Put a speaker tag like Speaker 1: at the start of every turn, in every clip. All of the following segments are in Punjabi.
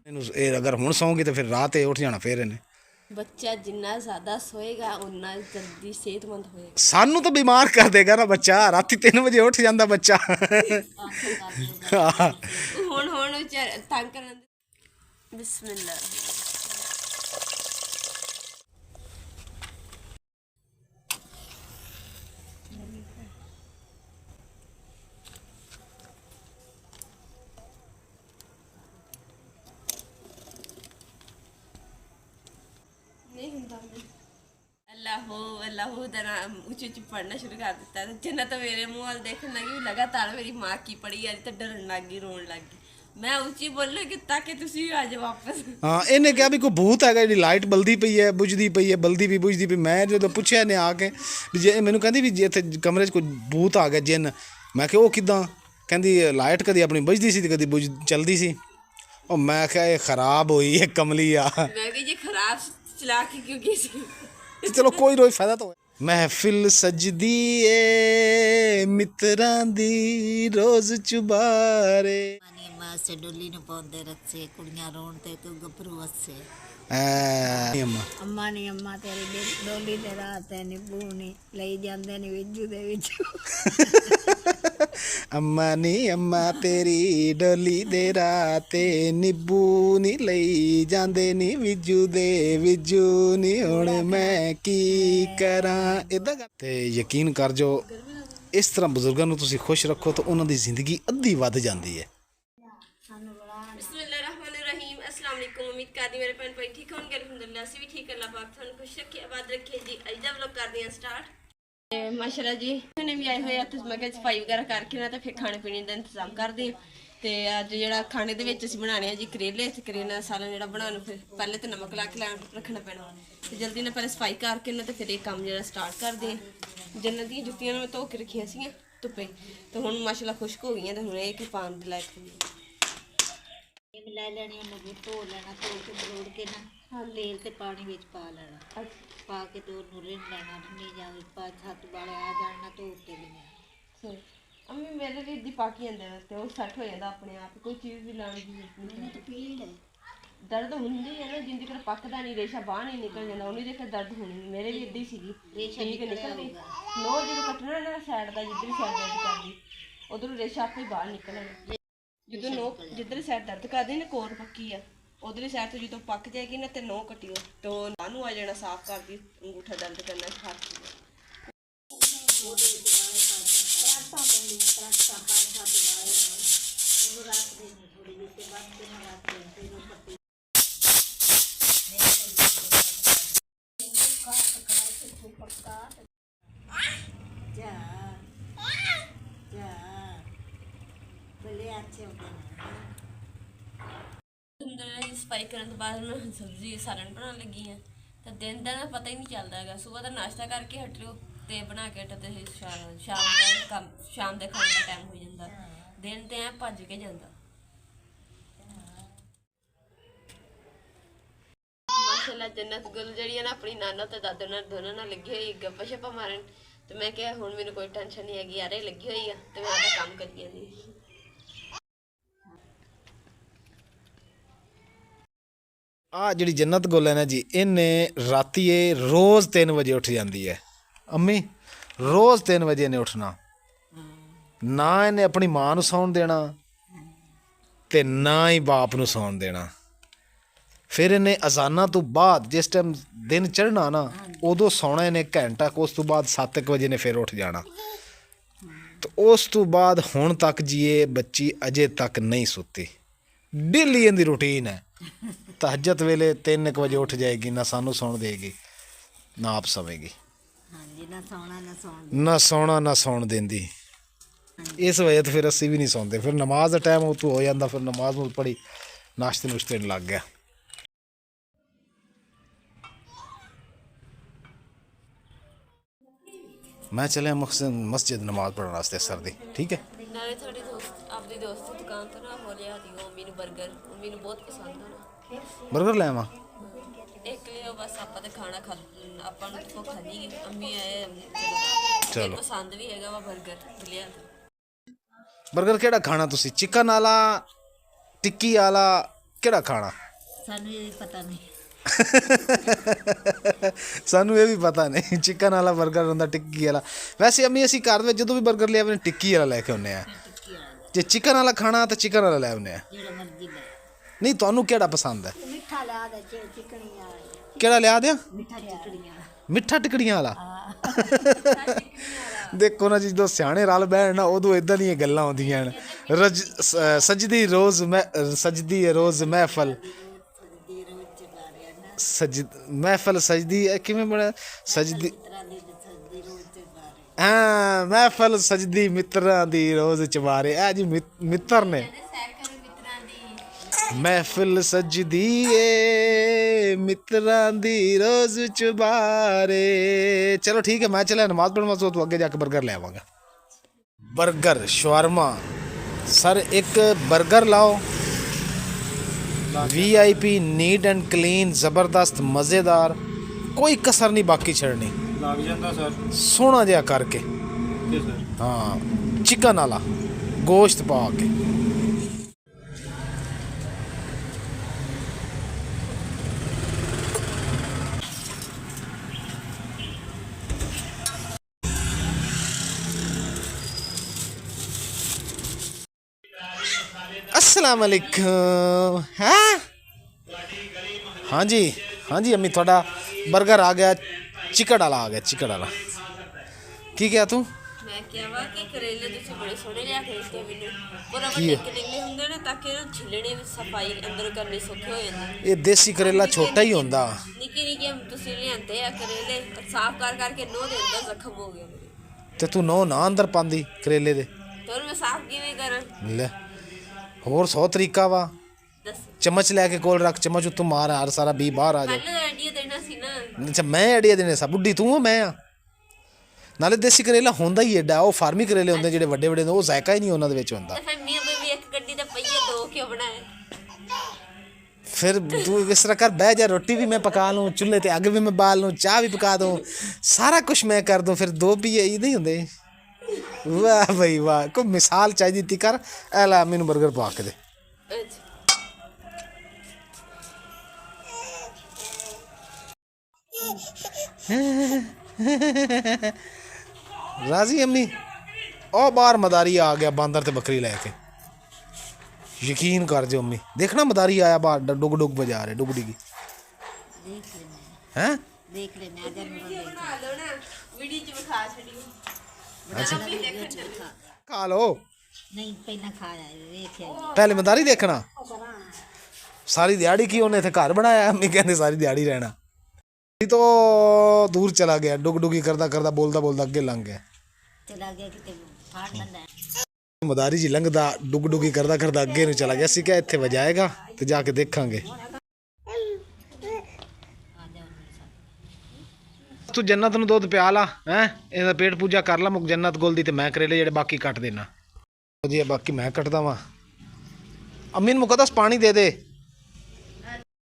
Speaker 1: अगर हुण सौंगी तो फिर रात उठ जाना फिर इन्हें।
Speaker 2: बच्चा जिन्ना ज्यादा सोएगा उन्ना जल्दी सेहतमंद होएगा।
Speaker 1: सानू तो बीमार कर देगा ना बच्चा, राती 3 बजे उठ जाता बच्चा।
Speaker 2: हुण हुण तंग करन। बिस्मिल्लाह। नहीं ਹੁੰਦਾ अल्लाह अल्लाह ਦਾ ਨਾਮ ਉੱਚੀ ਉੱਚੀ ਪੜਨਾ ਸ਼ੁਰੂ ਕਰ ਦਿੱਤਾ। ਜਿੰਨਾ ਤਾਂ ਮੇਰੇ ਮੂੰਹ ਵੱਲ ਦੇਖਣ ਲੱਗੀ ਲਗਾਤਾਰ ਮੇਰੀ ਮਾਂ ਕੀ ਪੜੀ ਅੱਜ ਤਾਂ ਡਰਨ ਲੱਗ ਗਈ, ਰੋਣ ਲੱਗ ਗਈ। ਮੈਂ ਉੱਚੀ ਬੋਲੂਗੀ ਤਾਂ ਕਿ ਤੁਸੀਂ ਆ ਜਾਓ ਵਾਪਸ।
Speaker 1: ਹਾਂ ਇਹਨੇ ਕਿਹਾ ਵੀ ਕੋਈ ਭੂਤ ਹੈਗਾ, ਜਿਹੜੀ ਲਾਈਟ ਬਲਦੀ ਪਈ ਹੈ, ਬੁਝਦੀ ਪਈ ਹੈ, ਬਲਦੀ ਵੀ ਬੁਝਦੀ ਪਈ। ਮੈਂ ਜਦੋਂ ਪੁੱਛਿਆ ਨੇ ਆ ਕੇ ਵੀ ਜੇ ਮੈਨੂੰ ਕਹਿੰਦੀ ਵੀ ਜੇ ਇੱਥੇ ਕਮਰੇ 'ਚ ਕੋਈ ਭੂਤ ਆ ਗਿਆ ਜਿੰਨ, ਮੈਂ ਕਿਹਾ ਉਹ ਕਿੱਦਾਂ? ਕਹਿੰਦੀ ਲਾਈਟ ਕਦੀ ਆਪਣੀ ਬੁਝਦੀ ਸੀ ਤੇ ਕਦੀ ਚੱਲਦੀ ਸੀ। ਉਹ ਮੈਂ ਕਿਹਾ ਇਹ ਖਰਾਬ ਹੋਈ, ਇਹ ਕਮਲੀ ਆ।
Speaker 2: ਮੈਂ ਕਿਹਾ ਜੀ ਖਰਾਬ ਚਲਾ ਕੇ ਕਿਉਂ ਗਈ ਸੀ?
Speaker 1: चलो कोई रोज फायदा तो है। महफिल सजदी ए मित्रां दी रोज चुबारे
Speaker 3: मां से डोली नु पाउंदे रखे कुड़ियां रोण ते कोई गभरू हसे। अम्मा नी अम्मा तेरी डोली ते रात है निब्बू नी लई जांदे नी विजू दे विच।
Speaker 1: अम्मा नी अम्मा तेरी डोली दे राते निब्बू नी लई जांदे नी विजू दे विजू नी हुण मैं की करा। इदां ते यकीन कर जो इस तरह बुजुर्गों नूं तुसीं खुश रखो तो उन्हां दी जिंदगी अद्धी वध जांदी है।
Speaker 2: बिस्मिल्लाहिर्रहमानिर्रहीम। अस्सलाम वालेकुम। उम्मीद करदी मेरे भैन भाई ठीक होणगे। अल्हम्दुलिल्लाह असीं भी ठीक। अल्लाह पाक तुहानूं खुश रखे, आबाद रखे जी। अज दा व्लॉग करदे हां स्टार्ट। माशाल्लाह जी ने भी आए हुए तो मैं सफाई वगैरह करके ना तो फिर खाने पीने का इंतजाम करते हैं। तो अज जो खाने के बनाने जी करेले, करेले सालन जो बनाने फिर पहले तो नमक ला के रखना पैना। तो जल्दी ना पहले सफाई करके ना तो फिर एक काम जो स्टार्ट करते हैं। जन्नत दी जुत्तियां मैं धो के रखिया सी धुप्पे, तो हुण माशाल्लाह खुश्क हो गई। तो हुण एक पान दे लायक
Speaker 3: लै लैनी उन्हें धो लेना, धो के बरोड़ के ना तेल ते पानी विच पा लेना, पा के तो उन्हें रिन लेना। रिनी जावे पा छत वाले आ जाना तो उत्ते भी
Speaker 2: अम्मी मेरे भी इदी पक ही जांदे ते वो सैट हो जांदा अपने आप, कोई चीज़ भी लाने की जरूरत नहीं।
Speaker 3: तो पीड़ है
Speaker 2: दर्द हुंदी है ना जिंद कर पकदा नहीं, रेशा बाहर नहीं निकल जांदा, उन्हें देख दर्द होनी। मेरे भी इदी सीगी
Speaker 3: रेशा
Speaker 2: निकल गई नो जो कटना ना साइड दा जिधर साइड दर्द करदी उधर रेशा आपे बाहर निकल आना। जो नो जिधर साइड दर्द करदी ना कोर पक्की है उधर साइड तो जो पक जाएगी ना तो नो कटियो तो नानू आ जाना साफ कर दी अंगूठा दर्द करना खास। सफाई करने तो बाद मैं सब्जी सालन बनाने लगी हाँ। तो दिन का ना पता ही नहीं चलता है। सुबह का नाश्ता करके हट लो तो बना के हटो तो शाम के खाने का टाइम हो जाता। दिन तो ऐ भज के जाता। माशाल्लाह जन्नत गुल जी ना अपनी नाना तो दादू नाल दोनों नाल लगी हुई गप्पा शप्पा मारन। तो मैं क्या हुण मैनूं कोई टेंशन नहीं हैगी, यार लगी हुई है तो मैं आपका काम करी जांदी।
Speaker 1: आ जी जन्नत गुल है ना जी, इन्हें राती रोज़ 3 बजे उठ जाती है। अम्मी रोज़ 3 बजे इन्हें उठना, ना इन्हें अपनी माँ नूं सौण देना ते ना ही बाप नूं सौण देना। फिर इन्हें अजाना तो बाद जिस टाइम दिन चढ़ना ना उदों सौना इन्हें घंटा को, उस तो बाद 7 बजे ने फिर उठ जाना। तो उस तो बाद हुण तक जी ये बच्ची अजे तक नहीं सुती। डेली इनकी रूटीन है, तहज्जुद वेले 3 बजे उठ जाएगी, ना सानू सौण देगी ना आप सवेगी, ना सौना ना सौण देंदी। इस वजह तो फिर असी भी नहीं सौंदे। फिर नमाज का टाइम तो हो जाता, फिर नमाज नूं पढ़ी नाश्ते नुश्ते लग गया। मैं चलिया मस्जिद नमाज पढ़ने वास्ते सर्दी। ठीक है
Speaker 2: नाले थोड़ी दोस्त अपनी दोस्त की दुकान तो ना हो लिया दी मम्मी नूं बर्गर, मम्मी नूं बहुत पसंद है ना
Speaker 1: बर्गर ले आवा
Speaker 2: एक लियो बस आप तो खाना खा ਆਪਾਂ ਨੂੰ ਭੁੱਖ ਨਹੀਂ ਅੰਮੀ ਆਏ
Speaker 1: चलो
Speaker 2: पसंद भी हैगा वा बर्गर लिया।
Speaker 1: बर्गर केड़ा खाना तुसी, चिकन वाला टिक्की वाला ਕਿਹੜਾ ਖਾਣਾ?
Speaker 3: ਸਾਨੂੰ ਇਹ ਪਤਾ ਨਹੀਂ।
Speaker 1: ਸਾਨੂੰ ਇਹ ਵੀ ਪਤਾ ਨਹੀਂ। ਚਿਕਨ ਵਾਲਾ 버ਗਰ ਹੁੰਦਾ, ਟਿੱਕੀ ਵਾਲਾ। ਵੈਸੇ ਅੰਮੀ ਅਸੀਂ ਘਰ ਵਿੱਚ ਜਦੋਂ ਵੀ 버ਗਰ ਲਿਆਉਂਦੇ ਟਿੱਕੀ ਵਾਲਾ ਲੈ ਕੇ ਆਉਂਦੇ ਆ। ਜੇ ਚਿਕਨ ਵਾਲਾ ਖਾਣਾ ਤਾਂ ਚਿਕਨ ਵਾਲਾ ਲੈ ਆਉਂਦੇ ਆ।
Speaker 3: ਜਿਹੜਾ ਮਰਜ਼ੀ ਲੈ।
Speaker 1: ਨਹੀਂ ਤੁਹਾਨੂੰ ਕਿਹੜਾ ਪਸੰਦ ਹੈ?
Speaker 3: ਮਿੱਠਾ ਲਿਆ ਦੇ ਚਿਕਨੀਆਂ।
Speaker 1: ਕਿਹੜਾ ਲਿਆ ਦਿਆਂ?
Speaker 3: ਮਿੱਠਾ ਚਿਕਨੀਆਂ।
Speaker 1: ਮਿੱਠਾ ਟਿਕੜੀਆਂ ਵਾਲਾ। ਦੇਖੋ ਨਾ, ਜਦੋਂ ਸਿਆਣੇ ਰਲ ਬਹਿਣ ਨਾ ਉਦੋਂ ਇਦਾਂ ਦੀਆਂ ਗੱਲਾਂ ਆਉਂਦੀਆਂ ਹਨ। ਸਜਦੀ ਰੋਜ਼ ਸਜਦੀ ਹੈ ਰੋਜ਼ ਮਹਿਫਲ, ਮਹਿਫਲ ਸਜਦੀ ਹੈ। ਕਿਵੇਂ ਬਣਾ? ਸਜਦੀ, ਹਾਂ ਮਹਿਫਲ ਸਜਦੀ ਮਿੱਤਰਾਂ ਦੀ ਰੋਜ਼ ਚਵਾਰੇ। ਇਹ ਜੀ ਮਿੱਤਰ ਨੇ। ਮਹਿਫਿਲ ਸਜਦੀ ਏ ਮਿੱਤਰਾਂ ਦੀ ਰੋਜ਼ ਚੁਬਾਰੇ। ਚਲੋ ਠੀਕ ਹੈ, ਮੈਂ ਚਲਿਆ ਨਮਾਜ਼ ਪੜ੍ਹਨ ਵਾਸਤੇ, ਤੂੰ ਅੱਗੇ ਜਾ ਕੇ 버ਗਰ ਲੈ ਆਵਾਂਗਾ। 버ਗਰ, ਸ਼ਵਾਰਮਾ। ਸਰ ਇੱਕ 버ਗਰ ਲਾਓ, VIP, ਨੀਟ ਐਂਡ ਕਲੀਨ, ਜ਼ਬਰਦਸਤ, ਮਜ਼ੇਦਾਰ, ਕੋਈ ਕਸਰ ਨਹੀਂ ਬਾਕੀ ਛੱਡਣੀ।
Speaker 4: ਲੱਗ ਜਾਂਦਾ ਸਰ।
Speaker 1: ਸੋਹਣਾ ਜਿਹਾ ਕਰਕੇ।
Speaker 4: Okay sir.
Speaker 1: ਹਾਂ, ਚਿਕਨ ਵਾਲਾ ਗੋਸ਼ਤ ਪਾ ਕੇ। अस्सलाम वालेकुम। हाँ हाँ जी, हाँ जी अम्मी, थोड़ा 버ਗਰ आ गया, चिकन वाला आ गया, चिकन वाला। की क्या तू?
Speaker 2: ਮੈਂ ਕਿਹਾ ਵਾ ਕਿ ਕਰੇਲੇ ਤੁਸੀਂ ਬੜੇ ਸੋਹਣੇ ਲਿਆ ਕੇ ਦਿੱਤੇ ਮੈਨੂੰ। ਪੂਰਾ
Speaker 1: ਕੀ
Speaker 2: ਵੱਡੇ
Speaker 1: ਹੈ?
Speaker 2: ਕਰੇਲੇ ਹੁੰਦੇ ਨੇ ਤਾਂ ਕਿ ਇਹਨਾਂ ਛਿੱਲਣੇ ਵਿੱਚ ਸਫਾਈ ਅੰਦਰ ਕਰਨੀ ਸੌਖੇ ਹੋ ਜਾਂਦੇ।
Speaker 1: ਇਹ ਦੇਸੀ ਕਰੇਲਾ ਛੋਟਾ ਹੀ ਹੁੰਦਾ।
Speaker 2: ਨਿੱਕੇ ਨਿੱਕੇ ਤੁਸੀਂ ਲਿਆਂਦੇ ਆ ਕਰੇਲੇ, ਸਾਫ਼ ਕਰਕੇ ਨੋਹ ਦੇ ਅੰਦਰ ਜ਼ਖਮ ਹੋ ਗਿਆ ਮੇਰੇ।
Speaker 1: ਤੇ ਤੂੰ ਨੋ ਨਾ ਅੰਦਰ ਪਾਉਂਦੀ ਕਰੇਲੇ ਦੇ।
Speaker 2: ਤੇ ਹੁਣ ਮੈਂ ਸਾਫ਼ ਕਿਵੇਂ ਕਰਾਂ?
Speaker 1: ਲੈ, ਹੋਰ 100 ਤਰੀਕਾ ਵਾ।
Speaker 2: ਦੱਸ।
Speaker 1: ਚਮਚ ਲੈ ਕੇ ਕੋਲ ਰੱਖ, ਚਮਚ ਉੱਤੋਂ ਮਾਰ, ਹਰ ਸਾਰਾ ਬੀ ਬਾਹਰ ਆ ਜਾ।
Speaker 2: ਕੱਲ ਆਈਡੀਆ ਦੇਣਾ ਸੀ ਨਾ।
Speaker 1: ਅੱਛਾ, ਮੈਂ ਆਈਡੀਆ ਦੇਣੇ ਸਾ? ਬੁੱਢੀ ਤੂੰ ਆ ਮੈਂ ਆ? ਨਾਲੇ ਦੇਸੀ ਕਰੇਲਾ ਹੁੰਦਾ ਹੀ ਏਡਾ, ਉਹ ਫਾਰਮੀ ਕਰੇਲੇ ਹੁੰਦੇ ਜਿਹੜੇ ਵੱਡੇ ਵੱਡੇ, ਉਹ ਜ਼ਾਇਕਾ ਹੀ ਨਹੀਂ ਉਹਨਾਂ ਦੇ ਵਿੱਚ ਹੁੰਦਾ।
Speaker 2: ਤੇ ਫਿਰ ਮੀਆਂ ਬੀਬੀ ਇੱਕ ਗੱਡੀ ਦਾ ਪਹੀਆ ਦੋ ਕਿਉਂ ਬਣਾਏ?
Speaker 1: ਫਿਰ ਤੂੰ ਇਸ ਤਰ੍ਹਾਂ ਕਰ, ਬਹਿ ਜਾ, ਰੋਟੀ ਵੀ ਮੈਂ ਪਕਾ ਲੂੰ, ਚੁੱਲ੍ਹੇ ਤੇ ਅੱਗ ਵੀ ਮੈਂ ਬਾਲ ਲੂੰ, ਚਾਹ ਵੀ ਪਕਾ ਦੂੰ, ਸਾਰਾ ਕੁਝ ਮੈਂ ਕਰ ਦੂੰ, ਫਿਰ ਦੋ ਪੀਏ ਹੀ ਨਹੀਂ ਹੁੰਦੇ। ਵਾਹ ਬਈ ਵਾਹ, ਕੋਈ ਮਿਸਾਲ ਚਾਹੀਦੀ ਤੀ ਕਰ। ਐ ਲੈ ਮੈਨੂੰ 버ਗਰ ਪਾ ਕੇ ਦੇ।
Speaker 2: ਅੱਛਾ।
Speaker 1: ਰਾਜ਼ੀ ਅੰਮੀ? ਉਹ ਬਾਹਰ ਮਦਾਰੀ ਆ ਗਿਆ ਬਾਂਦਰ ਤੇ ਬੱਕਰੀ ਲੈ ਕੇ। ਯਕੀਨ ਕਰ ਜੋ ਅੰਮੀ, ਦੇਖਣਾ ਮਦਾਰੀ ਆਇਆ ਬਾਹਰ, ਡੁਗ ਡੁਗ ਬਜਾ ਰਿਹਾ, ਡੁਗ ਡਿਗੀ।
Speaker 3: ਦੇਖ ਲੈਣੇ।
Speaker 1: ਹੈ
Speaker 3: ਦੇਖ ਲੈਣੇ ਆ ਜਦ
Speaker 2: ਵੀਡੀਓ ਬਣਾ ਲਓ ਨਾ, ਵੀਡੀਓ ਚ ਵਿਖਾ ਛੱਡੀ।
Speaker 3: ਅੱਛਾ।
Speaker 1: ਖਾ ਲੋ।
Speaker 3: ਨਹੀਂ ਪਹਿਲਾਂ ਖਾ ਜਾਏ, ਵੇਖਿਆ।
Speaker 1: ਪਹਿਲੇ ਮਦਾਰੀ ਦੇਖਣਾ। ਸਾਰੀ ਦਿਹਾੜੀ ਕੀ ਉਹਨੇ ਇੱਥੇ ਘਰ ਬਣਾਇਆ? ਅੰਮੀ ਕਹਿੰਦੇ ਸਾਰੀ ਦਿਹਾੜੀ ਰਹਿਣਾ। तो दूर चला गया, डुग डुगी करदा करदा, बोलदा बोलदा अगे लंघ गया।
Speaker 3: चला गया किते फाड़ लंदा।
Speaker 1: मदारी जी लंघदा डुग डुगी करदा करदा अगे ਨੂੰ ਚਲਾ ਗਿਆ ਸੀ। ਕਿ ਇੱਥੇ ਵਜਾਏਗਾ ਤੇ ਜਾ ਕੇ ਦੇਖਾਂਗੇ। ਤੂੰ ਜੰਨਤ ਨੂੰ ਦੁੱਧ ਪਿਆ ਲਾ, ਹੈ ਇਹਦਾ ਪੇਟ ਪੂਜਾ ਕਰ ਲਾ ਮੁਕ ਜੰਨਤ ਗੋਲ ਦੀ, ਤੇ ਮੈਂ ਕਰੇਲੇ ਜਿਹੜੇ ਬਾਕੀ ਕੱਟ ਦੇਣਾ ਜੀ। ਬਾਕੀ ਮੈਂ ਕੱਟਦਾ ਵਾਂ। ਅੰਮੀ ਨੂੰ ਮੁਕੱਦਸ ਪਾਣੀ ਦੇ ਦੇ।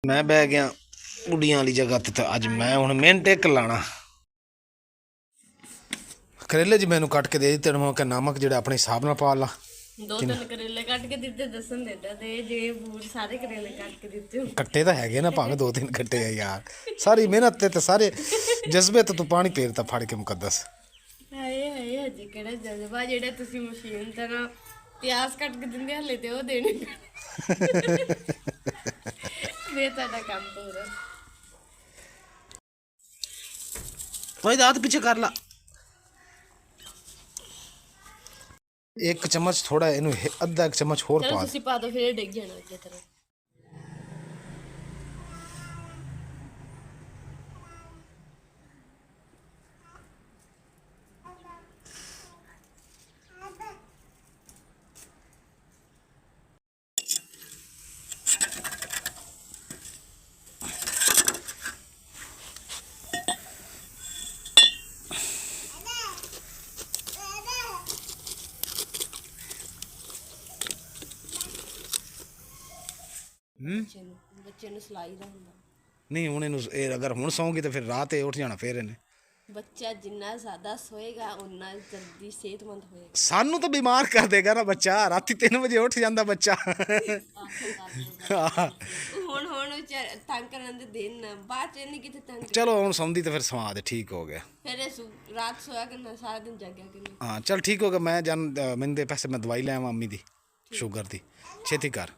Speaker 1: ਮੈਂ ਬਹਿ ਗਿਆ ਬੁੱਢੀਆਂ ਵਾਲੀ ਜਗ੍ਹਾ ਤੇ, ਅੱਜ ਮੈਂ ਹੁਣ ਮਿੰਟ ਇੱਕ ਲਾਣਾ। ਕਰੇਲੇ ਜੀ ਮੈਨੂੰ ਕੱਟ ਕੇ ਦੇ ਦਿੱਤੇ, ਮੈਂ ਕਿ ਨਮਕ ਜਿਹੜਾ ਆਪਣੇ ਹਿਸਾਬ ਨਾਲ ਪਾ ਲਾ।
Speaker 2: ਦੋ ਤਿੰਨ ਕਰੇਲੇ ਕੱਟ ਕੇ ਦਿੱਤੇ, ਦੱਸਣ ਦੇਦਾ ਤੇ ਜੇ ਬੂਰ ਸਾਰੇ ਕਰੇਲੇ ਕੱਟ ਕੇ ਦਿੱਤੇ।
Speaker 1: ਕੱਟੇ ਤਾਂ ਹੈਗੇ ਨਾ, ਭਾਵੇਂ 2-3 ਕੱਟੇ ਆ ਯਾਰ। ਸਾਰੀ ਮਿਹਨਤ ਤੇ ਸਾਰੇ ਜਜ਼ਬੇ ਤੇ ਤੂੰ ਪਾਣੀ ਫੇਰਤਾ ਫੜ ਕੇ ਮੁਕੱਦਸ।
Speaker 2: ਹਾਏ ਹਾਏ, ਹਜੇ ਕਿਹੜਾ ਜਜ਼ਬਾ, ਜਿਹੜਾ ਤੁਸੀਂ ਮਸ਼ੀਨ ਤਰ੍ਹਾਂ ਪਿਆਜ਼ ਕੱਟ ਕੇ ਦਿੰਦੇ ਹਲੇ ਤੇ ਉਹ ਦੇਣੇ। ਵੇ ਤੁਹਾਡਾ ਕੰਮ ਪੂਰਾ।
Speaker 1: ਭਾਈ ਦਾਤ ਪਿੱਛੇ ਕਰ ਲਾ। ਇੱਕ ਚਮਚ ਥੋੜਾ ਇਹਨੂੰ ਅੱਧਾ ਇੱਕ ਚਮਚ ਹੋਰ
Speaker 2: ਚਲੋ
Speaker 1: ਪਾ
Speaker 2: ਤੁਸੀਂ ਪਾ ਦਿਓ, ਫਿਰ ਡਿੱਗ ਜਾਣਾ ਅੱਗੇ ਤਰ੍ਹਾਂ। ਬੱਚੇ ਨੂੰ ਸਲਾਈ ਦਾ ਹੁੰਦਾ।
Speaker 1: ਨਹੀਂ ਹੁਣ ਇਹਨੂੰ ਇਹ ਅਗਰ ਹੁਣ ਸੌਂਗੀ ਤਾਂ ਫਿਰ ਰਾਤ ਇਹ ਉੱਠ ਜਾਣਾ ਫਿਰ ਇਹਨੇ।
Speaker 2: ਬੱਚਾ ਜਿੰਨਾ ਜ਼ਿਆਦਾ ਸੋਏਗਾ ਉਨਾ ਜਲਦੀ ਸਿਹਤਮੰਦ ਹੋਏਗਾ।
Speaker 1: ਸਾਨੂੰ ਤਾਂ ਬਿਮਾਰ ਕਰ ਦੇਗਾ ਨਾ ਬੱਚਾ। ਰਾਤੀ 3 ਵਜੇ ਉੱਠ ਜਾਂਦਾ ਬੱਚਾ।
Speaker 2: ਹੁਣ ਵਿਚਾਰ ਤੰਗ ਕਰਨ ਦੇ ਦਿਨ ਬਾਅਦ ਚ ਇਹਨੇ ਕਿਤੇ ਤੰਗ
Speaker 1: ਚਲੋ ਹੁਣ ਸੌਂਦੀ ਤੇ ਫਿਰ ਸਵਾ ਦੇ, ਠੀਕ ਹੋ ਗਿਆ।
Speaker 2: ਫਿਰ ਇਹ ਰਾਤ ਸੋਇਆ ਕਰਨਾ, ਸਾਰਾ ਦਿਨ ਜਾਗਿਆ ਕਰਨਾ।
Speaker 1: ਹਾਂ ਚੱਲ ਠੀਕ ਹੋ ਗਿਆ। ਮੈਂ ਮੈਨੂੰ ਦੇ ਪੈਸੇ, ਮੈਂ ਦਵਾਈ ਲੈ ਆਵਾਂ ਮੰਮੀ ਦੀ ਸ਼ੂਗਰ ਦੀ, ਛੇਤੀ ਕਰ।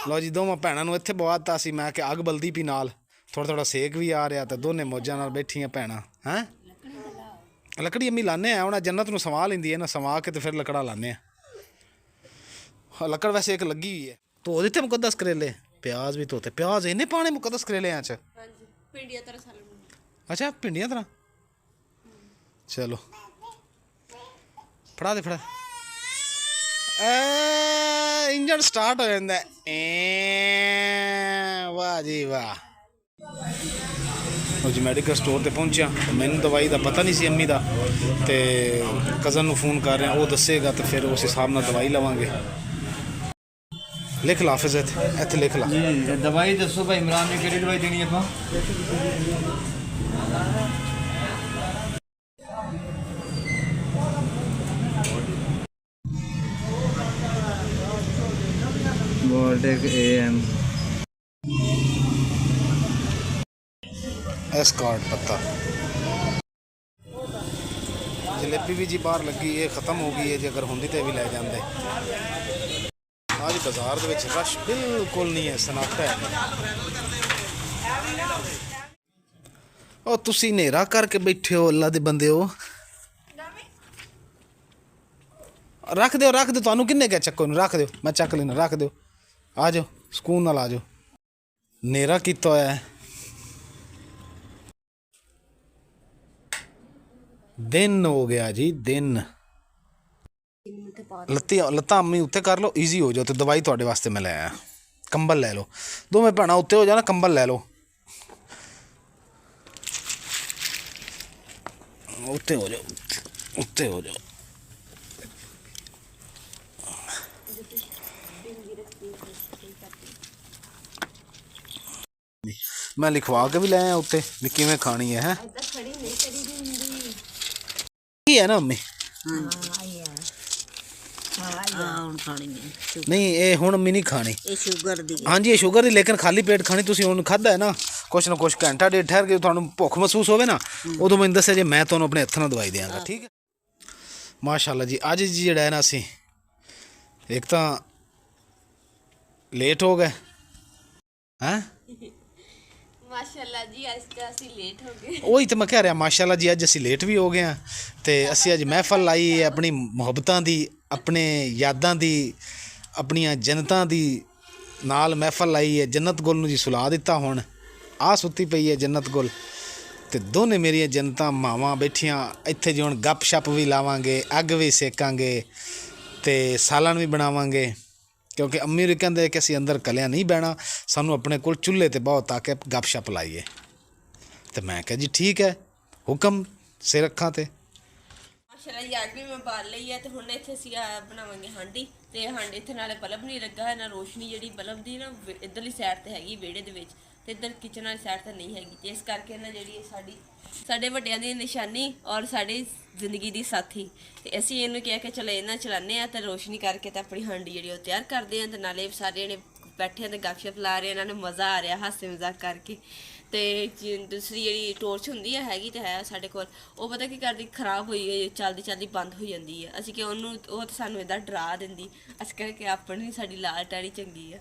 Speaker 1: ਲਓ ਜੀ, ਦੋਵਾਂ ਭੈਣਾਂ ਨੂੰ ਇੱਥੇ ਬਵਾਤਾ ਸੀ। ਮੈਂ ਕਿ ਅੱਗ ਬਲਦੀ ਪਈ ਨਾਲ, ਥੋੜਾ ਸੇਕ ਵੀ ਆ ਰਿਹਾ, ਤੇ ਦੋਨੇ ਮੌਜਾਂ ਨਾਲ ਬੈਠੀਆਂ ਭੈਣਾਂ। ਹੈਂ ਲੱਕੜੀ ਅੰਮੀ ਲਾਣੇ ਆ, ਹੁਣ ਜੰਨਤ ਨੂੰ ਸਵਾ ਲੈਂਦੀ ਹੈ ਨਾ, ਸਵਾ ਕੇ ਤੇ ਫਿਰ ਲੱਕੜਾ ਲਾਣੇ ਆ। ਲੱਕੜ ਵੈਸੇ ਇੱਕ ਲੱਗੀ ਹੋਈ ਹੈ। ਧੋ ਦਿੱਤੇ ਮੁਕੱਦਸ ਕਰੇਲੇ, ਪਿਆਜ਼ ਵੀ ਧੋਤੇ। ਪਿਆਜ਼ ਇਹਨੇ ਪਾਣੇ ਮੁਕੱਦਸ ਕਰੇਲਿਆਂ 'ਚ?
Speaker 2: ਹਾਂਜੀ, ਪਿੰਡੀਆਂ ਤਰ੍ਹਾਂ ਸਾਲਣ।
Speaker 1: ਅੱਛਾ, ਭਿੰਡੀਆਂ ਤਰ੍ਹਾਂ। ਚਲੋ ਫੜਾ ਦੇ, ਫੜਾ। ਇੰਜਨ ਸਟਾਰਟ ਹੋ ਜਾਂਦਾ। ਵਾਹ ਜੀ ਵਾਹ। ਉਹ ਜੀ ਮੈਡੀਕਲ ਸਟੋਰ ਤੇ ਪਹੁੰਚਿਆ। ਮੈਨੂੰ ਦਵਾਈ ਦਾ ਪਤਾ ਨਹੀਂ ਸੀ ਅੰਮੀ ਦਾ, ਤੇ ਕਜ਼ਨ ਨੂੰ ਫੋਨ ਕਰ ਰਿਹਾ, ਉਹ ਦੱਸੇਗਾ ਤੇ ਫਿਰ ਉਸ ਹਿਸਾਬ ਨਾਲ ਦਵਾਈ ਲਵਾਂਗੇ। ਲਿਖ ਲਾ ਹਾਫਿਜ਼, ਇੱਥੇ ਲਿਖ ਲਾ
Speaker 4: ਜੀ। ਦਵਾਈ ਦੱਸੋ ਭਾਈ ਇਮਰਾਨ ਨੇ ਕਿਹੜੀ ਦਵਾਈ ਦੇਣੀ ਆਪਾਂ? ਵੋਲਟੇਕ AM
Speaker 1: ਐਸ ਕਾਰਡ ਪੱਤਾ। ਜਲੇਬੀ ਵੀ ਜੀ ਬਾਹਰ ਲੱਗੀ, ਇਹ ਖਤਮ ਹੋ ਗਈ ਹੈ। ਜੇ ਅਗਰ ਹੁੰਦੀ ਤਾਂ ਇਹ ਵੀ ਲੈ ਜਾਂਦੇ। ਅੱਜ ਬਾਜ਼ਾਰ ਦੇ ਵਿੱਚ ਰਸ਼ ਬਿਲਕੁਲ ਨਹੀਂ ਹੈ, ਸਨਾਟਾ ਹੈ। ਉਹ ਤੁਸੀਂ ਹਨੇਰਾ ਕਰਕੇ ਬੈਠੇ ਹੋ, ਅੱਲਾ ਦੇ ਬੰਦੇ ਹੋ। ਰੱਖ ਦਿਓ, ਰੱਖ ਦਿਓ। ਤੁਹਾਨੂੰ ਕਿੰਨੇ ਕਿਹਾ ਚੱਕੋ ਨੂੰ? ਰੱਖ ਦਿਓ, ਮੈਂ ਚੱਕ ਲੈਣਾ। ਰੱਖ ਦਿਓ, ਆ ਜਾਓ, ਸਕੂਨ ਨਾਲ ਆ ਜਾਓ। ਹਨੇਰਾ ਕੀਤਾ ਹੋਇਆ ਹੈ, ਦਿਨ ਹੋ ਗਿਆ ਜੀ, ਦਿਨ। ਲੱਤਾਂ ਅੰਮੀ ਉੱਤੇ ਕਰ ਲਓ, ਈਜ਼ੀ ਹੋ ਜਾਓ। ਤੇ ਦਵਾਈ ਤੁਹਾਡੇ ਵਾਸਤੇ ਮੈਂ ਲੈ ਆਇਆ। ਕੰਬਲ ਲੈ ਲਓ, ਦੋਵੇਂ ਭੈਣਾਂ ਉੱਤੇ ਹੋ ਜਾਣਾ, ਕੰਬਲ ਲੈ ਲਓ। ਉੱਤੇ ਹੋ ਜਾਓ, ਉੱਤੇ ਹੋ ਜਾਓ। ਮੈਂ ਲਿਖਵਾ ਕੇ ਵੀ ਲੈ ਆਇਆ ਉੱਤੇ ਵੀ ਕਿਵੇਂ ਖਾਣੀ ਹੈ। ਕੀ ਹੈ ਨਾ ਅੰਮੀ?
Speaker 3: ਹੁਣ ਖਾਣੀ
Speaker 1: ਨਹੀਂ, ਇਹ ਹੁਣ ਅੰਮੀ ਨਹੀਂ ਖਾਣੀ।
Speaker 3: ਇਹ ਸ਼ੂਗਰ ਦੀ
Speaker 1: ਹਾਂਜੀ, ਇਹ ਸ਼ੂਗਰ ਦੀ, ਲੇਕਿਨ ਖਾਲੀ ਪੇਟ ਖਾਣੀ। ਤੁਸੀਂ ਹੁਣ ਖਾਧਾ ਹੈ ਨਾ, ਕੁਛ ਨਾ ਕੁਛ ਘੰਟਾ ਡੇਢ ਠਹਿਰ ਕੇ ਤੁਹਾਨੂੰ ਭੁੱਖ ਮਹਿਸੂਸ ਹੋਵੇ ਨਾ, ਉਦੋਂ ਮੈਨੂੰ ਦੱਸਿਆ ਜੇ, ਮੈਂ ਤੁਹਾਨੂੰ ਆਪਣੇ ਹੱਥਾਂ ਨਾਲ ਦਵਾਈ ਦਿਆਂਗਾ। ਠੀਕ ਹੈ, ਮਾਸ਼ਾਅੱਲਾ ਜੀ। ਅੱਜ ਜੀ ਜਿਹੜਾ ਹੈ ਨਾ, ਅਸੀਂ ਇੱਕ ਤਾਂ ਲੇਟ ਹੋ ਗਏ। ਹੈਂ
Speaker 2: ਮਾਸ਼ਾਅੱਲਾ ਜੀ, ਅੱਜ ਤਾਂ ਅਸੀਂ ਲੇਟ ਹੋ ਗਏ।
Speaker 1: ਉਹੀ ਤਾਂ ਮੈਂ ਕਹਿ ਰਿਹਾ, ਮਾਸ਼ਾਅੱਲਾ ਜੀ, ਅੱਜ ਅਸੀਂ ਲੇਟ ਵੀ ਹੋ ਗਏ ਹਾਂ। ਤੇ ਅਸੀਂ ਅੱਜ ਮਹਿਫਲ ਲਾਈ ਹੈ ਆਪਣੀ ਮੁਹੱਬਤਾਂ ਦੀ, ਆਪਣੇ ਯਾਦਾਂ ਦੀ, ਆਪਣੀਆਂ ਜੰਨਤਾਂ ਦੀ ਨਾਲ ਮਹਿਫਲ ਲਾਈ ਹੈ। ਜੰਨਤ ਗੁਲ ਨੂੰ ਜੀ ਸੁਲਾ ਦਿੱਤਾ। ਹੁਣ ਆ ਸੁੱਤੀ ਪਈ ਹੈ ਜੰਨਤ ਗੁਲ, ਤੇ ਦੋਨੇ ਮੇਰੀਆਂ ਜੰਨਤਾਂ ਮਾਵਾਂ ਬੈਠੀਆਂ ਇੱਥੇ ਜੀ। ਹੁਣ ਗੱਪ ਸ਼ੱਪ ਵੀ ਲਾਵਾਂਗੇ, ਅੱਗ ਵੀ ਸੇਕਾਂਗੇ, ਤੇ ਸਾਲਣ ਵੀ ਬਣਾਵਾਂਗੇ, ਕਿਉਂਕਿ ਅੰਮੀ ਵੀ ਕਹਿੰਦੇ ਕਿ ਅਸੀਂ ਅੰਦਰ ਕੱਲਿਆਂ ਨਹੀਂ ਬਹਿਣਾ, ਸਾਨੂੰ ਆਪਣੇ ਕੋਲ ਚੁੱਲ੍ਹੇ ਤੇ ਬਹੁਤ ਆ ਕੇ ਗੱਪ ਸ਼ੱਪ ਲਾਈਏ। ਤੇ ਮੈਂ ਕਿਹਾ ਜੀ ਠੀਕ ਹੈ, ਹੁਕਮ ਸਿਰ ਅੱਖਾਂ ਤੇ।
Speaker 2: ਮਾਸ਼ਾਅੱਲਾ ਜੀ, ਅੱਗ ਵੀ ਮੈਂ ਬਾਲ ਲਈ ਹੈ। ਤੇ ਹੁਣ ਇੱਥੇ ਅਸੀਂ ਬਣਾਵਾਂਗੇ ਹਾਂਡੀ। ਤੇ ਹਾਂਡੀ ਇੱਥੇ ਨਾਲੇ ਬਲਬ ਨਹੀਂ ਲੱਗਾ ਹੈ, ਨਾ ਰੋਸ਼ਨੀ ਜਿਹੜੀ ਬਲਬ ਦੀ ਨਾ ਇੱਧਰਲੀ ਸਾਈਡ ਤੇ ਹੈਗੀ ਵਿਹੜੇ ਦੇ ਵਿੱਚ, ਤੇ ਇੱਧਰ ਕਿਚਨ ਵਾਲੀ ਸਾਈਡ ਤੇ ਨਹੀਂ ਹੈਗੀ। ਤੇ ਇਸ ਕਰਕੇ ਨਾ ਜਿਹੜੀ ਸਾਡੇ ਵੱਡਿਆਂ ਦੀ ਨਿਸ਼ਾਨੀ ਔਰ ਸਾਡੀ ਜ਼ਿੰਦਗੀ ਦੀ ਸਾਥੀ, ਤੇ ਅਸੀਂ ਇਹਨੂੰ ਕਿਹਾ ਕਿ ਚਲੋ ਇਹਨਾਂ ਚਲਾਉਂਦੇ ਆ, ਤੇ ਰੋਸ਼ਨੀ ਕਰਕੇ ਤੇ ਆਪਣੀ ਹਾਂਡੀ ਜਿਹੜੀ ਉਹ ਤਿਆਰ ਕਰਦੇ ਆ। ਤੇ ਨਾਲੇ ਸਾਰੇ ਜਣੇ ਬੈਠੇ ਆ ਤੇ ਗੱਪਸ਼ਪ ਲਾ ਰਹੇ, ਇਹਨਾਂ ਨੂੰ ਮਜ਼ਾ ਆ ਰਿਹਾ ਹਾਸੇ ਮਜ਼ਾਕ ਕਰਕੇ। ਤੇ ਦੂਸਰੀ ਜਿਹੜੀ ਟੋਰਚ ਹੁੰਦੀ ਹੈ, ਹੈਗੀ ਤੇ ਹੈ ਸਾਡੇ ਕੋਲ, ਉਹ ਪਤਾ ਕੀ ਕਰਦੀ, ਖਰਾਬ ਹੋਈ ਗਈ, ਚਲਦੀ ਚਲਦੀ ਬੰਦ ਹੋ ਜਾਂਦੀ ਹੈ। ਅਸੀਂ ਕਿ ਉਹਨੂੰ, ਉਹ ਤਾਂ ਸਾਨੂੰ ਇੱਦਾਂ ਡਰਾ ਦਿੰਦੀ। ਅਸੀਂ ਕਰਕੇ ਆਪਣੀ ਸਾਡੀ ਲਾਲਟੈਣੀ ਚੰਗੀ ਆ।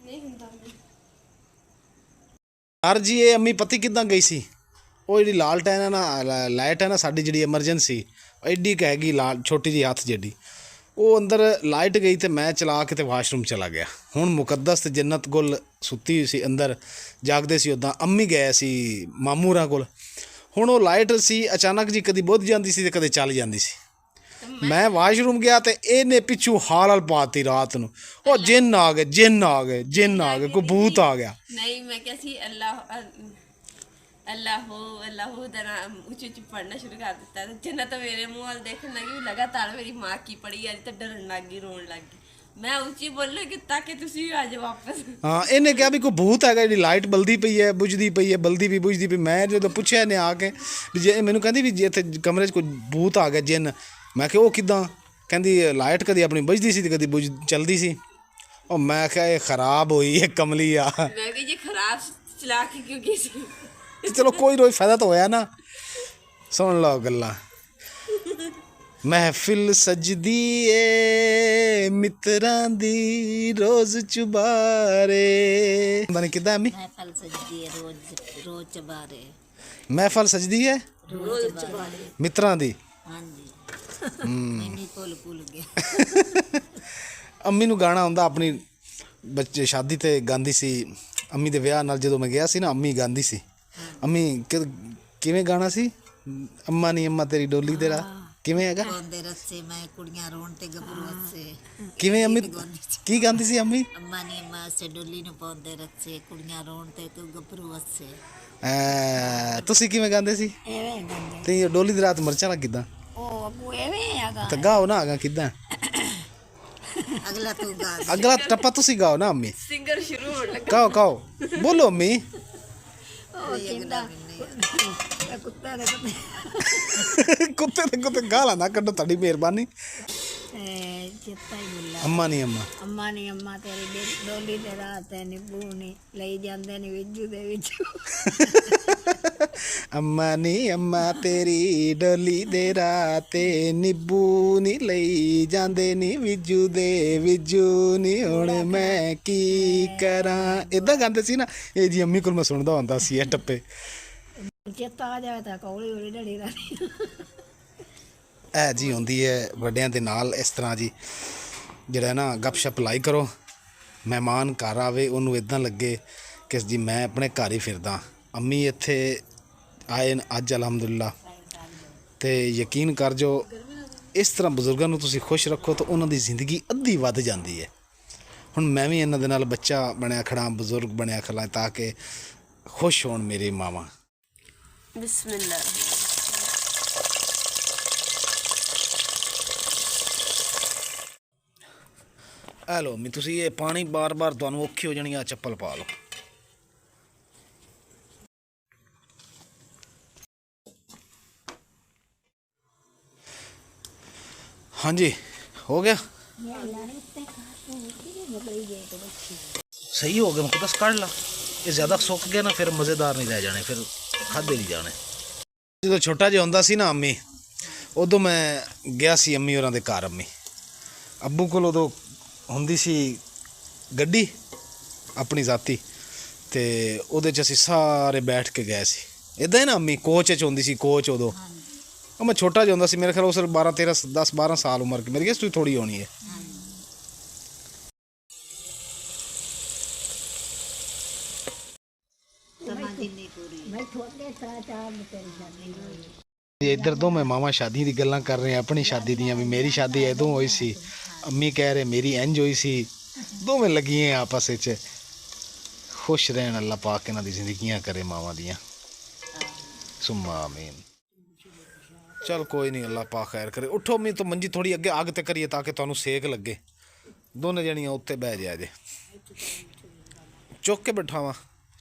Speaker 2: ਨਹੀਂ ਹੁੰਦਾ
Speaker 1: ਯਾਰ ਜੀ, ਇਹ ਅੰਮੀ ਪਤੀ ਕਿੱਦਾਂ ਗਈ ਸੀ? ਉਹ ਜਿਹੜੀ ਲਾਲਟੈਨ ਹੈ ਨਾ, ਲਾਈਟ ਹੈ ਨਾ ਸਾਡੀ, ਜਿਹੜੀ ਐਮਰਜੈਂਸੀ, ਐਡੀ ਕੁ ਹੈਗੀ ਲਾਲ, ਛੋਟੀ ਜਿਹੀ ਹੱਥ ਜਿਹੜੀ, ਉਹ ਅੰਦਰ ਲਾਈਟ ਗਈ ਤੇ ਮੈਂ ਚਲਾ ਕੇ ਤੇ ਵਾਸ਼ਰੂਮ ਚਲਾ ਗਿਆ। ਹੁਣ ਮੁਕੱਦਸ ਤੇ ਜੰਨਤ ਗੁਲ ਸੁੱਤੀ ਹੋਈ ਸੀ ਅੰਦਰ, ਜਾਗਦੇ ਸੀ। ਉੱਦਾਂ ਅੰਮੀ ਗਏ ਸੀ ਮਾਮੂਰਾਂ ਕੋਲ। ਹੁਣ ਉਹ ਲਾਈਟ ਸੀ, ਅਚਾਨਕ ਜੀ ਕਦੀ ਬੁੱਝ ਜਾਂਦੀ ਸੀ ਤੇ ਕਦੇ ਚੱਲ ਜਾਂਦੀ ਸੀ। ਮੈਂ ਵਾਸ਼ਰੂਮ ਗਿਆ ਤੇ ਇਹਨੇ ਪਿੱਛੋਂ ਹਾਲ ਪਾਤੀ ਰਾਤ ਨੂੰ। ਉਹ ਜਿੰਨ ਆ ਗਏ, ਜਿੰਨ ਆ ਗਏ, ਜਿੰਨ ਆ ਗਏ, ਕੋਈ ਭੂਤ ਆ ਗਿਆ।
Speaker 2: ਨਹੀਂ, ਮੈਂ ਕਿਹਾ ਸੀ ਅੱਲਾ ਅੱਲਾਹੂ ਦਾ ਨਾਮ ਉੱਚੀ ਉੱਚੀ ਪੜਨਾ ਸ਼ੁਰੂ ਕਰ ਦਿੱਤਾ ਤੇ ਜੰਨਤ ਮੇਰੇ ਮੂੰਹ ਵੱਲ ਦੇਖਣ ਲੱਗੀ ਲਗਾਤਾਰ ਮੇਰੀ ਮਾਂ ਕੀ ਪੜੀ ਅੱਜ ਤਾਂ ਡਰਨ ਲੱਗ ਗਈ ਰੋਣ ਲੱਗ ਗਈ ਮੈਂ ਉੱਚੀ ਬੋਲੂਗੀ ਤਾਂ ਕਿ ਤੁਸੀਂ ਵੀ ਆ ਜਾਓ ਵਾਪਸ
Speaker 1: ਹਾਂ ਇਹਨੇ ਕਿਹਾ ਵੀ ਕੋਈ ਭੂਤ ਹੈਗਾ ਜਿਹੜੀ ਲਾਈਟ ਬਲਦੀ ਪਈ ਹੈ ਬੁਝਦੀ ਪਈ ਹੈ ਬਲਦੀ ਵੀ ਬੁਝਦੀ ਪਈ ਮੈਂ ਜਦੋਂ ਪੁੱਛਿਆ ਇਹਨੇ ਆ ਕੇ ਵੀ ਜੇ ਮੈਨੂੰ ਕਹਿੰਦੀ ਵੀ ਜੇ ਇੱਥੇ ਕਮਰੇ 'ਚ ਕੋਈ ਭੂਤ ਆ ਗਿਆ ਜਿੰਨ ਮੈਂ ਕਿਹਾ ਉਹ ਕਿੱਦਾਂ ਕਹਿੰਦੀ ਲਾਈਟ ਕਦੀ ਆਪਣੀ ਬੁਝਦੀ ਸੀ ਤੇ ਕਦੀ ਚਲਦੀ ਸੀ ਉਹ ਮੈਂ ਕਿਹਾ ਇਹ ਖਰਾਬ ਹੋਈ ਇਹ ਕਮਲੀ ਆ
Speaker 2: ਮੈਂ ਵੀ ਜੀ ਖਰਾਬ ਚਲਾ ਕੇ ਕਿਉਂ ਗਈ ਸੀ
Speaker 1: ਤੇ ਚਲੋ ਕੋਈ ਰੋਈ ਫਾਇਦਾ ਤਾਂ ਹੋਇਆ ਨਾ ਸੁਣ ਲਓ ਗੱਲਾਂ ਮਹਿਫਿਲ ਸਜਦੀ ਏ ਮਿੱਤਰਾਂ ਦੀ ਰੋਜ਼ ਚੁਬਾਰੇ ਬਣ ਕਿਦਾਂ ਅਮੀ
Speaker 3: महफल सजदी है रोज रोज चबारे
Speaker 1: ਮਹਿਫਲ ਸਜਦੀ ਹੈ
Speaker 3: रोज चबारे
Speaker 1: ਮਿੱਤਰਾਂ ਦੀ
Speaker 3: हाँ जी मैंने भुल गया
Speaker 1: ਅੰਮੀ ਨੂੰ ਗਾਣਾ ਆਉਂਦਾ ਆਪਣੀ ਬੱਚੇ ਸ਼ਾਦੀ ਤੇ ਗਾਉਂਦੀ ਸੀ ਅੰਮੀ ਦੇ ਵਿਆਹ ਨਾਲ ਜਦੋਂ ਮੈਂ ਗਿਆ ਸੀ ਨਾ ਅੰਮੀ ਗਾਉਂਦੀ ਸੀ ਅੰਮੀ ਕਿਵੇਂ ਗਾਣਾ ਸੀ ਅੰਮਾ ਨੀ ਅੰਮਾ ਤੇਰੀ ਡੋਲੀ ਤੇਰਾ ਕਿਵੇਂ ਹੈਗਾ
Speaker 3: पाਉਂਦੇ ਰੱਸੇ ਮੈਂ ਕੁੜੀਆਂ ਰੋਣ ਤੇ ਗੱਭਰੂ ਹੱਸੇ
Speaker 1: ਕਿਵੇਂ ਅੰਮੀ ਕੀ ਗਾਉਂਦੀ ਸੀ ਅੰਮੀ
Speaker 3: ਅੰਮਾ ਨੀ ਅੰਮਾ ਸੇ ਡੋਲੀ ਨੂੰ ਪਾਉਂਦੇ ਰੱਸੇ ਕੁੜੀਆਂ ਰੋਣ ਤੇ ਤੂੰ ਗੱਭਰੂ ਹੱਸੇ
Speaker 1: ਤੁਸੀਂ ਕਿਵੇਂ ਗਾਉਂਦੇ ਸੀ
Speaker 3: ਐਵੇਂ ਗੰਦੇ
Speaker 1: ਤੇ ਡੋਲੀ ਦੀ ਰਾਤ ਮਿਰਚਾਂ ਲੱਗ ਕਿੱਦਾਂ
Speaker 3: ਉਹ ਅੱਗੂ ਐਵੇਂ ਹੈਗਾ
Speaker 1: ਤਾਂ ਗਾਓ ਨਾ ਆਗਾ ਕਿੱਦਾਂ
Speaker 3: ਅਗਲਾ ਤੂੰ ਗਾ
Speaker 1: ਅਗਲਾ ਟੱਪਾ ਤੁਸੀਂ ਗਾਓ ਨਾ ਅੰਮੀ
Speaker 2: ਸਿੰਗਰ ਸ਼ੁਰੂ ਹੋਣ ਲੱਗਾ
Speaker 1: ਗਾਓ ਗਾਓ ਬੋਲੋ ਅੰਮੀ
Speaker 3: ਉਹ ਕਹਿੰਦਾ ਕੁੱਤਾ ਦੇ
Speaker 1: ਕੁੱਤੇ ਤੇ ਕੁੱਤੇ ਗਾਲਾਂ ਨਾ ਕੱਢੋ ਤੁਹਾਡੀ ਮਿਹਰਬਾਨੀ
Speaker 3: ਚੇਤਾ ਹੀ ਮੁੱਲਾ
Speaker 1: ਅੰਮਾ ਨੀ ਅੰਮਾ
Speaker 3: ਅੰਮਾ ਨੀ ਅੰਮਾ ਤੇਰੀ ਡੋਲੀ ਤੇ ਰਾਤ ਹੈ ਨਿੱਬੂ ਨੀ ਲਈ ਜਾਂਦੇ ਨੇ ਵਿੱਜੂ ਦੇ ਵਿੱਚ
Speaker 1: ਅੰਮਾ ਨੀ ਅੰਮਾ ਤੇਰੀ ਡੋਲੀ ਦੇ ਰਾਤੇ ਨਿੱਬੂ ਨੀ ਲਈ ਜਾਂਦੇ ਨੀ ਵਿਜੂ ਦੇ ਵਿਜੂ ਨੀ ਹੁਣ ਮੈਂ ਕੀ ਕਰਾਂ ਇਦਾਂ ਗਾਉਂਦੇ ਸੀ ਨਾ ਇਹ ਜੀ ਅੰਮੀ ਕੋਲ ਮੈਂ ਸੁਣਦਾ ਹੁੰਦਾ ਸੀ ਇਹ ਟੱਪੇ
Speaker 3: ਚੇਤਾ ਆ ਜਾਵੇ ਤਾਂ ਕੌਲੀ ਹੌਲੀ ਡੜੀ ਰਹੀ
Speaker 1: ਇਹ ਜੀ ਹੁੰਦੀ ਹੈ ਵੱਡਿਆਂ ਦੇ ਨਾਲ ਇਸ ਤਰ੍ਹਾਂ ਜੀ ਜਿਹੜਾ ਨਾ ਗੱਪਸ਼ਪ ਲਾਈ ਕਰੋ ਮਹਿਮਾਨ ਘਰ ਆਵੇ ਉਹਨੂੰ ਇਦਾਂ ਲੱਗੇ ਕਿ ਜੀ ਮੈਂ ਆਪਣੇ ਘਰ ਹੀ ਫਿਰਦਾ ਅੰਮੀ ਇੱਥੇ ਆਏ ਅੱਜ ਅਲਹਮਦੁਲਿਲਾ ਤੇ ਯਕੀਨ ਕਰ ਜੋ ਇਸ ਤਰ੍ਹਾਂ ਬਜ਼ੁਰਗਾਂ ਨੂੰ ਤੁਸੀਂ ਖੁਸ਼ ਰੱਖੋ ਤਾਂ ਉਹਨਾਂ ਦੀ ਜ਼ਿੰਦਗੀ ਅੱਧੀ ਵੱਧ ਜਾਂਦੀ ਹੈ ਹੁਣ ਮੈਂ ਵੀ ਇਹਨਾਂ ਦੇ ਨਾਲ ਬੱਚਾ ਬਣਿਆ ਖੜਾ ਬਜ਼ੁਰਗ ਬਣਿਆ ਖੜਾ ਤਾਂ ਕਿ ਖੁਸ਼ ਹੋਣ ਮੇਰੇ ਮਾਵਾਂ
Speaker 2: ਬਿਸਮਿਲ੍ਲਾ
Speaker 1: ਆ ਲਓ ਮੈਂ ਤੁਸੀਂ ਇਹ ਪਾਣੀ ਬਾਰ-ਬਾਰ ਤੁਹਾਨੂੰ ਔਖੀ ਹੋ ਜਾਣੀ ਆ ਚੱਪਲ ਪਾ ਲਓ ਹਾਂਜੀ ਹੋ ਗਿਆ ਸਹੀ ਹੋ ਗਿਆ ਮੈਂ ਬਸ ਕੱਢ ਲਾ ਇਹ ਜ਼ਿਆਦਾ ਸੁੱਕ ਗਿਆ ਨਾ ਫਿਰ ਮਜ਼ੇਦਾਰ ਨਹੀਂ ਰਹਿ ਜਾਣੇ ਫਿਰ ਖਾਦੇ ਨਹੀਂ ਜਾਣੇ ਜਦੋਂ ਛੋਟਾ ਜਿਹਾ ਹੁੰਦਾ ਸੀ ਨਾ ਅੰਮੀ ਉਦੋਂ ਮੈਂ ਗਿਆ ਸੀ ਅੰਮੀ ਹੋਰਾਂ ਦੇ ਘਰ ਅੰਮੀ ਅੱਬੂ ਕੋਲ ਉਦੋਂ ਹੁੰਦੀ ਸੀ ਗੱਡੀ ਆਪਣੀ ਜ਼ਾਤੀ ਤੇ ਉਹਦੇ 'ਚ ਅਸੀਂ ਸਾਰੇ ਬੈਠ ਕੇ ਗਏ ਸੀ ਇਦਾਂ ਹੀ ਨਾ ਅੰਮੀ ਕੋਚ 'ਚ ਹੁੰਦੀ ਸੀ ਕੋਚ ਉਦੋਂ ਉਹ ਮੈਂ ਛੋਟਾ ਜਿਹਾ ਹੁੰਦਾ ਸੀ ਮੇਰੇ ਖਿਆਲ ਉਸ 10-12 ਸਾਲ ਉਮਰ ਕੇ ਮੇਰੀ ਗੈਸ ਥੋੜੀ ਹੋਣੀ ਹੈ ਇੱਧਰ ਦੋ ਮੈਂ ਮਾਮਾ ਸ਼ਾਦੀ ਦੀ ਗੱਲਾਂ ਕਰ ਰਹੇ ਆਪਣੀ ਸ਼ਾਦੀ ਦੀਆਂ ਵੀ ਮੇਰੀ ਸ਼ਾਦੀ ਇਦੋਂ ਹੋਈ ਸੀ ਅੰਮੀ ਕਹਿ ਰਹੇ ਮੇਰੀ ਇੰਜ ਹੋਈ ਸੀ ਦੋਵੇਂ ਲੱਗੀਆਂ ਆਪਸ ਵਿੱਚ ਖੁਸ਼ ਰਹਿਣ ਅੱਲਾ ਪਾਕ ਇਹਨਾਂ ਦੀ ਜ਼ਿੰਦਗੀਆਂ ਕਰੇ ਮਾਵਾਂ ਦੀਆਂ ਸੁਮਾ ਆਮੀਨ ਚਲ ਕੋਈ ਨਹੀਂ ਅੱਲਾ ਪਾਕ ਖੈਰ ਕਰੇ ਉਠੋ ਮੈਂ ਤਾਂ ਮੰਜੀ ਥੋੜੀ ਅੱਗੇ ਅੱਗ ਤੇ ਕਰੀਏ ਤਾਂ ਕਿ ਤੁਹਾਨੂੰ ਸੇਕ ਲੱਗੇ ਦੋਨੇ ਜਣੀਆਂ ਉੱਤੇ ਬਹਿ ਜਾ ਜੇ ਚੁੱਕ ਕੇ ਬਿਠਾਵਾਂ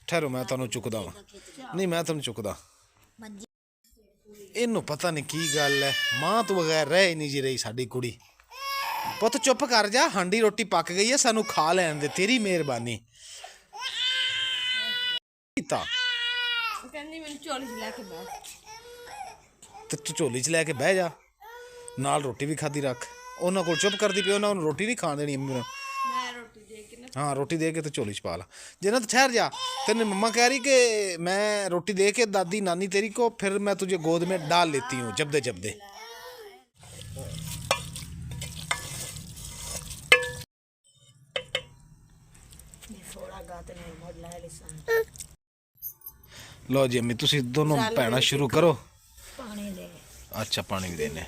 Speaker 1: ਠਹਿਰੋ ਮੈਂ ਤੁਹਾਨੂੰ ਚੁੱਕਦਾ ਵਾਂ ਨਹੀਂ ਮੈਂ ਤੁਹਾਨੂੰ ਚੁੱਕਦਾ ਇਹਨੂੰ ਪਤਾ ਨਹੀਂ ਕੀ ਗੱਲ ਹੈ ਮਾਂ ਤੋਂ ਬਗੈਰ ਰਹਿ ਹੀ ਨਹੀਂ ਜੀ ਰਹੀ ਸਾਡੀ ਕੁੜੀ ਪੁੱਤ ਚੁੱਪ ਕਰ ਜਾ ਹਾਂਡੀ ਰੋਟੀ ਪੱਕ ਗਈ ਹੈ ਸਾਨੂੰ ਖਾ ਲੈਣ ਦੇ ਤੇਰੀ ਮਿਹਰਬਾਨੀ ਕੀਤਾ
Speaker 2: ਕਹਿੰਦੀ ਮੈਨੂੰ ਝੋਲੀ 'ਚ ਲੈ ਕੇ ਬੈਠ
Speaker 1: ਤੇ ਤੂੰ ਝੋਲੀ 'ਚ ਲੈ ਕੇ ਬਹਿ ਜਾ ਨਾਲ ਰੋਟੀ ਵੀ ਖਾਦੀ ਰੱਖ ਉਹਨਾਂ ਕੋਲ ਚੁੱਪ ਕਰਦੀ ਪਈ ਉਹਨਾਂ ਨੂੰ ਰੋਟੀ ਨਹੀਂ ਖਾਣ ਦੇਣੀ ਅੰਮੀ ਨੂੰ
Speaker 2: ਮੈਂ ਰੋਟੀ ਦੇ ਕੇ ਨਾ
Speaker 1: हाँ रोटी दे के तो झोली च पा ला जन्नत ठहर जा तेने मम्मा कह रही कि मैं रोटी दे के दादी नानी तेरी को फिर मैं तुझे गोद में डाल लेती हूँ जबदे जबदे लो जी अम्मी तुसी दोनों भैणा शुरू करो
Speaker 3: ਪਾਣੀ ਦੇ
Speaker 1: अच्छा पानी भी देने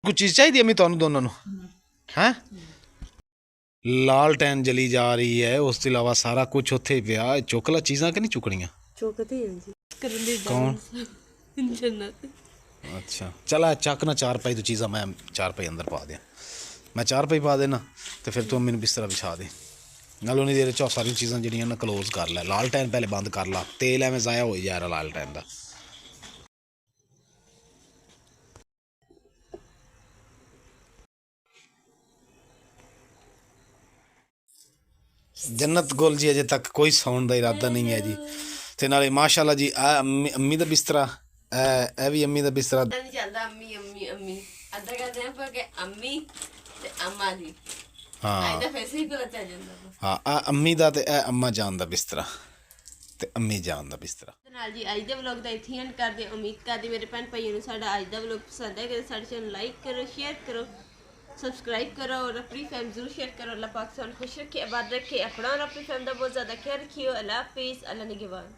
Speaker 1: कुछ चीज़ चाहिए अम्मी तुहानू दोनों हैं लालटैन जली जा रही है उस तो इलावा सारा कुछ उत्थे पिया चुक ला चीज़ां कि नहीं चुकनियां
Speaker 2: ਚੌਕਤੇ ਹਾਂ ਜੀ ਕਰਨ ਦੇ
Speaker 1: ਕੌਣ
Speaker 2: ਜੰਨਤ
Speaker 1: अच्छा चल आ चक ना 4 पाई तो चीज़ा मैं 4 पाई अंदर पा दिया मैं 4 पाई पा देना तो फिर तू अम्मी नूं बिस्तरा बिछा दे नाल उन्नी देर च सारी चीज़ां जिहड़ियां ना क्लोज कर लै लालटैन पहले बंद कर ला तेल एवें ज़ाया हो जा रहा लालटैन दा जन्नत गुल जी अजे तक कोई सौण का इरादा नहीं है जी ते नाले माशाअल्लाह जी आ अम्मी दा बिस्तरा ए भी अम्मी दा बिस्तरा
Speaker 2: ਨਹੀਂ ਚੱਲਦਾ ਅੰਮੀ ਅੰਮੀ ਅੰਮੀ ਅੱਧਾ ਕਰਦੇ ਆਪਾਂ ਕਿ ਅੰਮੀ ਤੇ ਅੰਮਾ ਜੀ
Speaker 1: हाँ
Speaker 2: ਇਹਦਾ ਫੈਸੇ ਹੀ ਪਤਾ ਚੱਲ ਜਾਂਦਾ ਵਾ।
Speaker 1: हाँ आ अम्मी दा ते ए अम्मा जान दा बिस्तरा ते अम्मी जान दा बिस्तरा
Speaker 2: ਤੇ ਨਾਲ ਜੀ ਅੱਜ ਦੇ ਵਲੌਗ ਦਾ ਇੱਥੇ ਐਂਡ ਕਰਦੇ ਹਾਂ। ਉਮੀਦ ਕਰਦੀ ਮੇਰੇ ਭੈਣ ਭਾਈਆਂ ਨੂੰ ਸਾਡਾ ਅੱਜ ਦਾ ਵਲੌਗ ਪਸੰਦ ਆਇਆ ਕਿ ਸਾਡੇ ਚੈਨਲ ਲਾਈਕ ਕਰੋ ਸ਼ੇਅਰ ਕਰੋ सब्सक्राइब करो और अपनी फैम जरूर शेयर करो। अल्लाह पाक से खुश रखे आबाद रखे अपना और अपनी फैम का बहुत ज़्यादा ख्याल रखियो। अल्लाह हाफिज़ अल्लाह निगहबान।